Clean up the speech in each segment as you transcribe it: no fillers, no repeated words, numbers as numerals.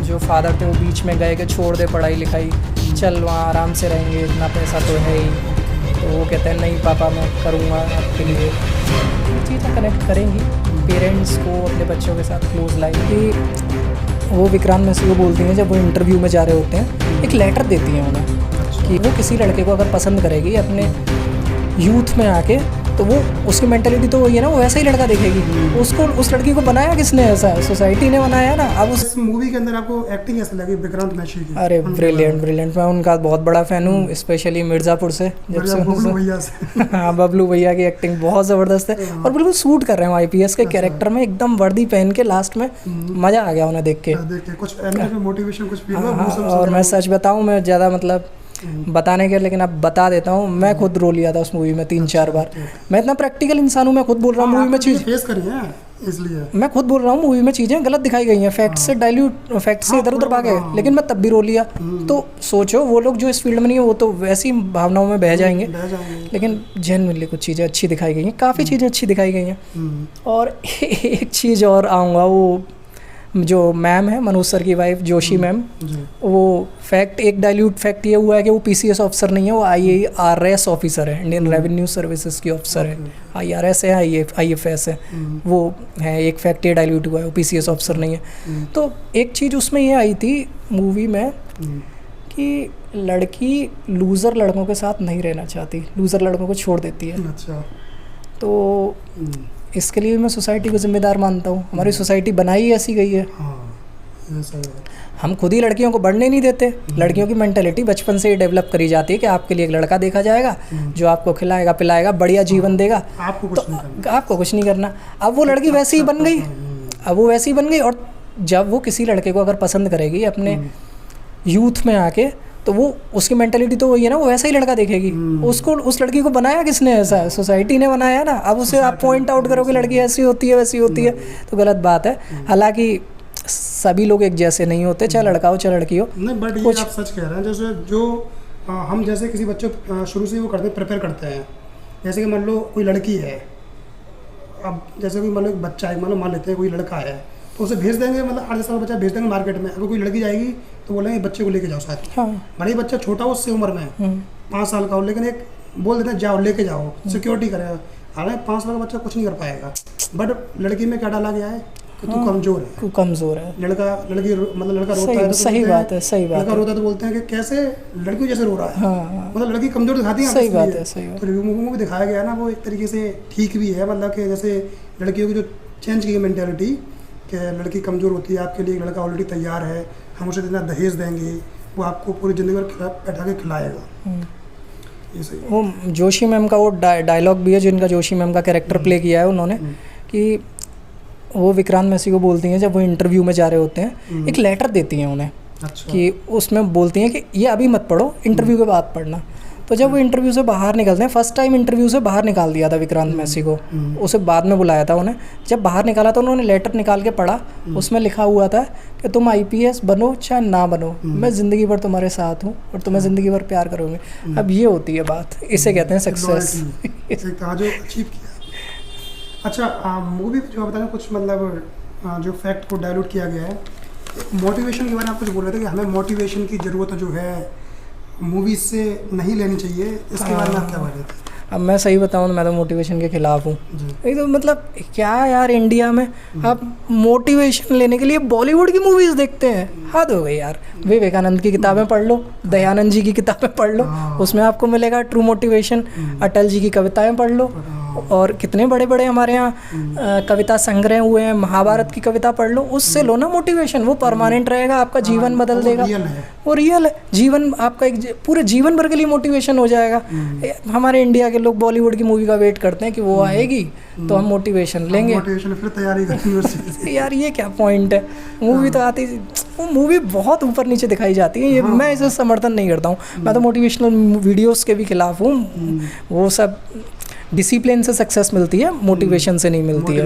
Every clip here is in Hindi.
जो फादर थे वो बीच में गए कि छोड़ दे पढ़ाई लिखाई, चल वहाँ आराम से रहेंगे, इतना पैसा तो है ही। तो वो कहते हैं नहीं पापा मैं करूँगा आपके लिए। ये चीज़ें कनेक्ट करेंगी, पेरेंट्स को अपने बच्चों के साथ क्लोज लाएंगी। वो विक्रांत मैसी को बोलती हैं जब वो इंटरव्यू में जा रहे होते हैं, एक लेटर देती हैं उन्हें कि वो किसी लड़के को अगर पसंद करेगी अपने यूथ में आके, तो वो उसकी मेंटालिटी तो वही है ना, वो वैसा ही लड़का देखेगी। उसको उस लड़की को बनाया किसने? ऐसा सोसाइटी ने बनाया ना। अब इस मूवी के अंदर आपको एक्टिंग कैसे लगी विक्रांत मैसी की? अरे ब्रिलियंट, मैं उनका बहुत बड़ा फ़ैन हूँ, स्पेशली मिर्ज़ापुर से, जब से बबलू भैया से। हाँ, बबलू भैया की एक्टिंग बहुत ज़बरदस्त है और बिल्कुल सूट कर रहे हैं आईपीएस के कैरेक्टर में, एकदम वर्दी पहन के लास्ट में मज़ा आ गया उन्हें देख के। कुछ मोटिवेशन कुछ फील हुआ? और मैं सच बताऊँ, मैं ज़्यादा मतलब बताने के, लेकिन अब बता देता हूँ, मैं खुद रो लिया था उस मूवी में 3-4 बार। मैं इतना प्रैक्टिकल इंसान हूँ, मैं खुद बोल रहा हूँ मूवी में चीज़ फेस करी है, इसलिए मैं खुद बोल रहा हूँ मूवी में चीज़ें गलत दिखाई गई हैं, फैक्ट से डाइल्यूट, फैक्ट से इधर उधर भागे, लेकिन मैं तब भी रो लिया। तो सोचो वो लोग जो इस फील्ड में नहीं है वो तो वैसी भावनाओं में बह जाएंगे, लेकिन जेन्युइनली कुछ चीज़ें अच्छी दिखाई गई हैं, काफ़ी चीज़ें अच्छी दिखाई गई हैं। और एक चीज़ और आऊँगा, वो जो मैम है मनोज सर की वाइफ जोशी मैम, वो फैक्ट, एक डाइल्यूट फैक्ट ये हुआ है कि वो पीसीएस ऑफिसर नहीं है, वो आईआरएस ऑफिसर है, इंडियन रेवेन्यू सर्विसेज की ऑफिसर है। आईआरएस है, आईएफएस है, वो है। एक फैक्ट ये डाइल्यूट हुआ है, वो पीसीएस ऑफिसर नहीं है। तो एक चीज़ उसमें ये आई थी मूवी में कि लड़की लूज़र लड़कों के साथ नहीं रहना चाहती, लूज़र लड़कों को छोड़ देती है। अच्छा। तो इसके लिए मैं सोसाइटी को जिम्मेदार मानता हूँ। हमारी सोसाइटी बनाई ऐसी गई है। हम खुद ही लड़कियों को बढ़ने नहीं देते। लड़कियों की मेंटालिटी बचपन से ही डेवलप करी जाती है कि आपके लिए एक लड़का देखा जाएगा जो आपको खिलाएगा पिलाएगा, बढ़िया जीवन देगा, आपको कुछ नहीं करना। अब वो लड़की वैसी ही बन गई, और जब वो किसी लड़के को अगर पसंद करेगी अपने यूथ में आके, तो वो उसकी मेंटालिटी तो वही है ना, वो वैसा ही लड़का देखेगी। उसको उस लड़की को बनाया किसने? ऐसा सोसाइटी ने बनाया ना। अब उसे आप पॉइंट आउट करोगे लड़की ऐसी होती है वैसी होती है, तो गलत बात है। हालांकि सभी लोग एक जैसे नहीं होते, चाहे लड़का हो चाहे लड़की हो। नहीं, बट ये आप सच कह रहे हैं। जैसे जो हम जैसे किसी बच्चे शुरू से वो करते हैं, प्रिपेयर करते हैं। जैसे कि मान लो कोई लड़की है, अब जैसे कोई मान लो एक बच्चा है, मान लेते हैं कोई लड़का है, तो उसे भेज देंगे, मतलब 8 साल का बच्चा भेज देंगे मार्केट में। अगर कोई लड़की जाएगी तो बोलेंगे बच्चे को लेके जाओ साथ। हाँ। भले ही बच्चा छोटा हो उससे उम्र में, 5 साल का हो, लेकिन एक बोल देते हैं जाओ लेके जाओ, सिक्योरिटी करेगा। हालांकि 5 साल का बच्चा कुछ नहीं कर पाएगा, बट लड़की में क्या डाला गया है कि तू कमजोर है, तू कमजोर है। लड़की मतलब लड़का रोता है तो सही बात है, लड़का रोता है तो बोलते हैं कि कैसे लड़की जैसे रो रहा है। मतलब लड़की कमजोर दिखाती है। सही बात है। तो रिव्यू में दिखाया गया ना, वो एक तरीके से ठीक भी है। मतलब कि जैसे लड़कियों की जो चेंज की मेंटालिटी कि लड़की कमज़ोर होती है, आपके लिए एक लड़का ऑलरेडी तैयार है, हम उसे इतना दहेज देंगे, वो आपको पूरी ज़िंदगी भर बैठा के खिलाएगा। ये सही। वो जोशी मैम का वो डायलॉग भी है, जिनका जोशी मैम का कैरेक्टर प्ले किया है उन्होंने, कि वो विक्रांत मैसी को बोलती हैं जब वो इंटरव्यू में जा रहे होते हैं, एक लेटर देती हैं उन्हें। अच्छा। कि उसमें बोलती हैं कि ये अभी मत पढ़ो, इंटरव्यू के बाद पढ़ना। तो जब वो इंटरव्यू से बाहर निकलते हैं, फर्स्ट टाइम इंटरव्यू से बाहर निकाल दिया था विक्रांत मैसी को, उसे बाद में बुलाया था उन्हें। जब बाहर निकाला तो उन्होंने लेटर निकाल के पढ़ा, उसमें लिखा हुआ था कि तुम आईपीएस बनो चाहे ना बनो, मैं ज़िंदगी भर तुम्हारे साथ हूँ और तुम्हें ज़िंदगी भर प्यार करूँगी। अब ये होती है बात, इसे कहते हैं सक्सेस। अच्छा, मूवी जो बताना कुछ मतलब जो फैक्ट को डायलूट किया गया है, मोटिवेशन के बारे में आप कुछ बोल रहे थे कि हमें मोटिवेशन की ज़रूरत जो है मूवीज से नहीं लेनी चाहिए, इसके बारे में आप क्या बोल रहे थे? अब मैं सही बताऊँ तो मैं तो मोटिवेशन के खिलाफ हूँ। ये तो मतलब क्या यार, इंडिया में आप मोटिवेशन लेने के लिए बॉलीवुड की मूवीज़ देखते हैं, हद हो गई यार। विवेकानंद की किताबें पढ़ लो, दयानंद जी की किताबें पढ़ लो, उसमें आपको मिलेगा ट्रू मोटिवेशन। अटल जी की कविताएं पढ़ लो, और कितने बड़े बड़े हमारे यहाँ कविता संग्रह हुए हैं, महाभारत की कविता पढ़ लो, उससे लो ना मोटिवेशन। वो परमानेंट रहेगा, आपका जीवन बदल देगा। वो रियल है, जीवन आपका एक पूरे जीवन भर के लिए मोटिवेशन हो जाएगा। हमारे इंडिया के लोग बॉलीवुड की मूवी का वेट करते हैं कि वो आएगी तो हम मोटिवेशन लेंगे, मोटिवेशन फिर तैयारी करेंगे। यार ये क्या पॉइंट है? मूवी तो आती, वो मूवी बहुत ऊपर नीचे दिखाई जाती है। ये मैं इसे समर्थन नहीं करता हूँ। मैं तो मोटिवेशनल वीडियोस के भी खिलाफ हूँ। वो सब डिसिप्लिन से सक्सेस मिलती है, मोटिवेशन से नहीं मिलती है।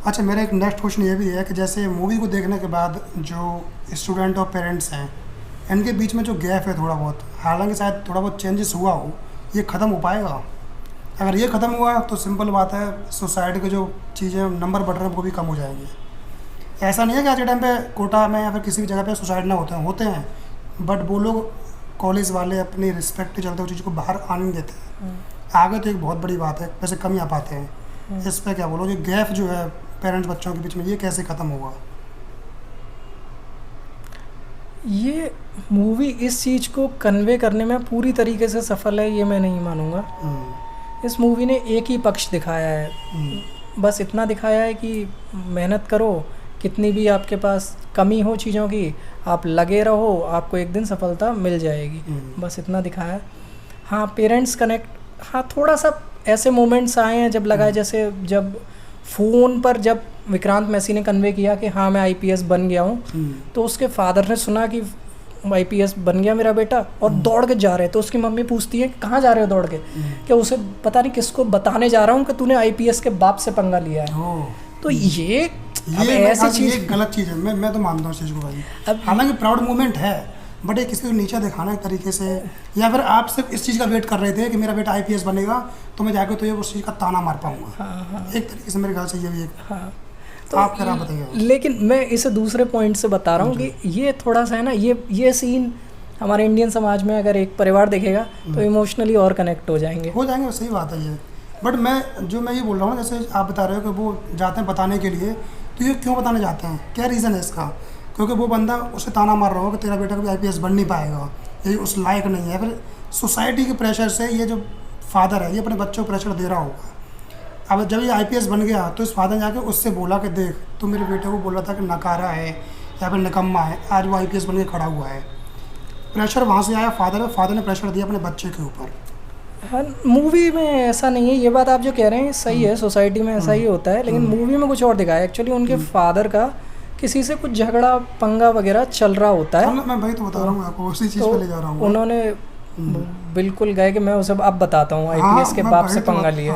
अच्छा, मेरा एक नेक्स्ट क्वेश्चन ये भी है कि जैसे मूवी को देखने के बाद जो स्टूडेंट और पेरेंट्स हैं, इनके बीच में जो गैप है थोड़ा बहुत, हालांकि शायद थोड़ा बहुत चेंजेस हुआ हो, ये ख़त्म हो पाएगा? अगर ये ख़त्म हुआ तो सिंपल बात है, सोसाइटी के जो चीज़ें नंबर बढ़ रहे हैं वो भी कम हो जाएंगे। ऐसा नहीं है कि आज के टाइम पे कोटा में या फिर किसी भी जगह पे सुसाइड ना होते हैं बट वो लोग कॉलेज वाले अपनी रिस्पेक्ट के चलते उस चीज़ को बाहर आने नहीं देते हैं। आगे तो एक बहुत बड़ी बात है, वैसे कम ही आ पाते हैं। इस पर क्या बोलो, ये गैप जो है पेरेंट्स बच्चों के बीच में, ये कैसे ख़त्म होगा? ये मूवी इस चीज़ को कन्वे करने में पूरी तरीके से सफल है, ये मैं नहीं मानूंगा। इस मूवी ने एक ही पक्ष दिखाया है, बस इतना दिखाया है कि मेहनत करो, कितनी भी आपके पास कमी हो चीज़ों की, आप लगे रहो, आपको एक दिन सफलता मिल जाएगी, बस इतना दिखाया है। हाँ, पेरेंट्स कनेक्ट, हाँ थोड़ा सा ऐसे मोमेंट्स आए हैं जब लगा है, जैसे जब फ़ोन पर जब विक्रांत मैसी ने कन्वे किया कि हाँ मैं आईपीएस बन गया हूँ, तो उसके फादर ने सुना कि आईपीएस बन गया मेरा बेटा, और दौड़ के जा रहे, तो उसकी मम्मी पूछती है कहाँ जा रहे हो दौड़ के, कि उसे पता नहीं किसको बताने जा रहा हूँ कि तूने आईपीएस के बाप से पंगा लिया है। तो ये ऐसी चीज़, ये गलत चीज़ है, मैं तो मानता हूँ इस चीज़ को भाई। हालांकि प्राउड मोमेंट है, बट ये किसी को नीचा दिखाना एक तरीके से, या फिर आप सिर्फ इस चीज़ का वेट कर रहे थे कि मेरा बेटा आईपीएस बनेगा तो मैं जाकर तो ये उस चीज़ का ताना मार पाऊंगा। एक तरीके से मेरे ख्याल से ये भी एक तो आप क्या बताइए। लेकिन मैं इसे दूसरे पॉइंट से बता रहा हूँ कि ये थोड़ा सा है ना, ये सीन हमारे इंडियन समाज में अगर एक परिवार देखेगा तो इमोशनली और कनेक्ट हो जाएंगे। सही बात है ये। बट मैं ये बोल रहा हूँ, जैसे आप बता रहे हो कि वो जाते हैं बताने के लिए, तो ये क्यों बताने जाते हैं, क्या रीज़न है इसका? क्योंकि वो बंदा उसे ताना मार रहा होगा कि तेरा बेटा कभी आईपीएस बन नहीं पाएगा, ये उस लायक नहीं है। फिर सोसाइटी के प्रेशर से ये जो फादर है ये अपने बच्चों को प्रेशर दे रहा होगा। अब जब ये आईपीएस बन गया तो इस फादर ने जाके उससे बोला कि देख तू मेरे बेटे को बोला था कि नकारा है या फिर निकम्मा है, आज वो आईपीएस बन के खड़ा हुआ है। प्रेशर वहाँ से आया फादर ने प्रेशर दिया अपने बच्चे के ऊपर। हाँ, मूवी में ऐसा नहीं है, ये बात आप जो कह रहे हैं सही है, सोसाइटी में ऐसा ही होता है, लेकिन मूवी में कुछ और दिखाया। एक्चुअली उनके फादर का किसी से कुछ झगड़ा पंगा वगैरह चल रहा होता है। मैं वही तो बता रहा हूँ आपको, उसी चीज़ पे ले जा रहा हूँ। उन्होंने बिल्कुल गए कि मैं उसे अब बताता हूँ आईपीएस के बाप से पंगा लिया।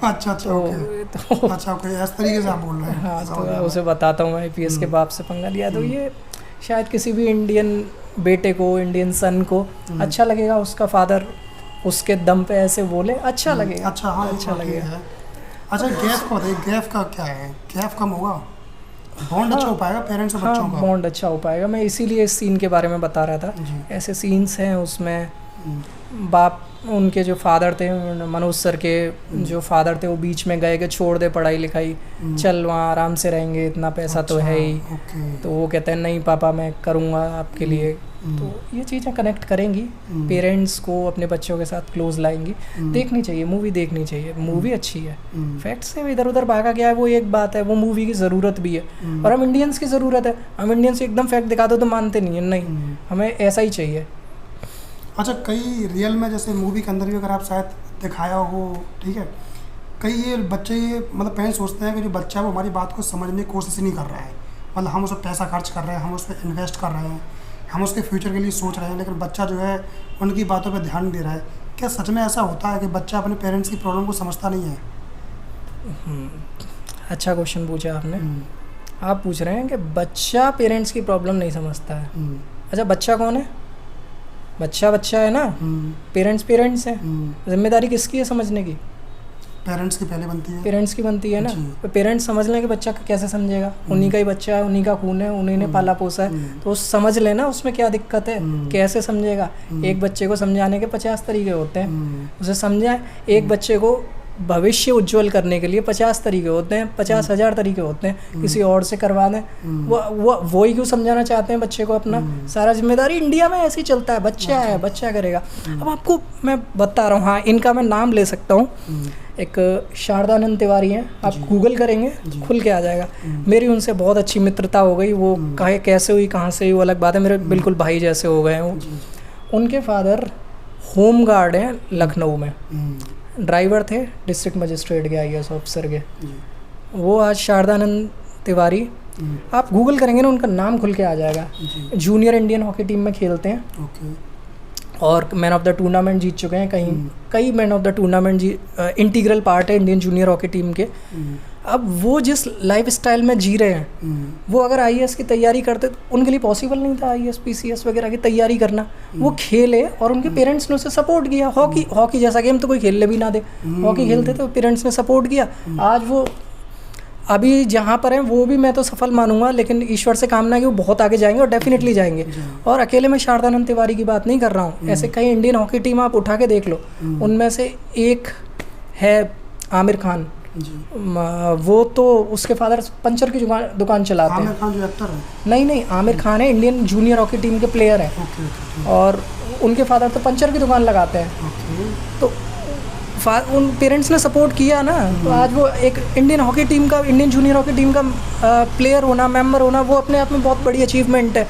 अच्छा ओके, इस तरीके से आप बोल रहे हैं। हाँ, तो उसे बताता हूँ आईपीएस के बाप से पंगा लिया। तो ये शायद किसी भी इंडियन बेटे को, इंडियन सन को अच्छा लगेगा, उसका फादर उसके दम पे ऐसे बोले, अच्छा लगेगा। अच्छा लगेगा। अच्छा, गैप का बताइए, गैप का क्या है? गैप कम होगा, बॉन्ड अच्छा हो पाएगा पेरेंट्स और बच्चों का। बॉन्ड अच्छा हो पाएगा। मैं इसीलिए इस सीन के बारे में बता रहा था। ऐसे सीन्स हैं उसमें, बाप उनके जो फादर थे, मनोज सर के जो फादर थे, वो बीच में गए कि छोड़ दे पढ़ाई लिखाई, चल वहाँ आराम से रहेंगे, इतना पैसा तो है ही। तो वो कहते हैं नहीं पापा मैं करूँगा आपके लिए। तो ये चीज़ें कनेक्ट करेंगी, पेरेंट्स को अपने बच्चों के साथ क्लोज लाएंगी। देखनी चाहिए, मूवी देखनी चाहिए, मूवी अच्छी है। फैक्ट से इधर उधर भागा गया है वो एक बात है, वो मूवी की ज़रूरत भी है, और हम इंडियंस की ज़रूरत है। हम इंडियंस एकदम फैक्ट दिखा दो तो मानते नहीं है, नहीं हमें ऐसा ही चाहिए। अच्छा, कई रियल में जैसे मूवी के अंदर भी अगर आप शायद दिखाया हो, ठीक है, कई ये बच्चे ये मतलब पेरेंट्स सोचते हैं कि जो बच्चा वो हमारी बात को समझने की कोशिश नहीं कर रहा है, मतलब हम उस पर पैसा खर्च कर रहे हैं, हम उस पर इन्वेस्ट कर रहे हैं, हम उसके फ्यूचर के लिए सोच रहे हैं, लेकिन बच्चा जो है उनकी बातों पर ध्यान दे रहा है। क्या सच में ऐसा होता है कि बच्चा अपने पेरेंट्स की प्रॉब्लम को समझता नहीं है? अच्छा क्वेश्चन पूछा आपने। आप पूछ रहे हैं कि बच्चा पेरेंट्स की प्रॉब्लम नहीं समझता है। अच्छा, बच्चा कौन है? बच्चा है ना, पेरेंट्स है। जिम्मेदारी किसकी है समझने की? पेरेंट्स की पहले बनती है, पेरेंट्स की बनती है ना। तो पेरेंट्स समझ लें कि बच्चा कैसे समझेगा, उन्हीं का ही बच्चा है, उन्हीं का खून है, उन्हीं ने पाला पोसा है, तो समझ लेना उसमें क्या दिक्कत है, कैसे समझेगा। एक बच्चे को समझाने के 50 तरीके होते हैं, उसे समझाएं। एक बच्चे को भविष्य उज्जवल करने के लिए 50 तरीके होते हैं, 50,000 तरीके होते हैं, किसी और से करवा दें। वो ही क्यों समझाना चाहते हैं बच्चे को अपना? सारा जिम्मेदारी इंडिया में ऐसे ही चलता है, बच्चा है बच्चा करेगा। अब आपको मैं बता रहा हूँ, हाँ इनका मैं नाम ले सकता हूँ, एक शारदानंद तिवारी हैं, आप गूगल करेंगे खुल के आ जाएगा। मेरी उनसे बहुत अच्छी मित्रता हो गई, वो कैसे हुई कहाँ से हुई वो अलग बात है, मेरे बिल्कुल भाई जैसे हो गए हैं वो। उनके फादर होम गार्ड हैं लखनऊ में, ड्राइवर थे डिस्ट्रिक्ट मजिस्ट्रेट के, IAS ऑफिसर के। वो आज शारदानंद तिवारी, आप गूगल करेंगे ना उनका नाम खुल के आ जाएगा। जूनियर इंडियन हॉकी टीम में खेलते हैं और मैन ऑफ द टूर्नामेंट जीत चुके हैं, कई man of the tournament integral part है इंडियन जूनियर हॉकी टीम के। अब वो जिस लाइफ स्टाइल में जी रहे हैं, वो अगर IAS की तैयारी करते तो उनके लिए पॉसिबल नहीं था IAS PCS वगैरह की तैयारी करना। वो खेले और उनके पेरेंट्स ने उसे सपोर्ट किया। हॉकी जैसा गेम तो कोई खेलने भी ना दे, हॉकी खेलते थे, पेरेंट्स ने सपोर्ट किया। आज वो अभी जहाँ पर हैं वो भी मैं तो सफल मानूंगा, लेकिन ईश्वर से कामना है कि वो बहुत आगे जाएंगे और डेफिनेटली जाएंगे। और अकेले मैं शारदानंद तिवारी की बात नहीं कर रहा हूँ, ऐसे कई इंडियन हॉकी टीम आप उठा के देख लो, उनमें से एक है आमिर खान, वो तो उसके फादर पंचर की दुकान चलाते हैं। आमिर खान जो एक्टर है? नहीं, आमिर खान है, इंडियन जूनियर हॉकी टीम के प्लेयर हैं। और उनके फादर तो पंचर की दुकान लगाते हैं। तो उन पेरेंट्स ने सपोर्ट किया ना, तो आज वो एक इंडियन हॉकी टीम का, इंडियन जूनियर हॉकी टीम का प्लेयर होना, मेंबर होना, वो अपने आप में बहुत बड़ी अचीवमेंट है।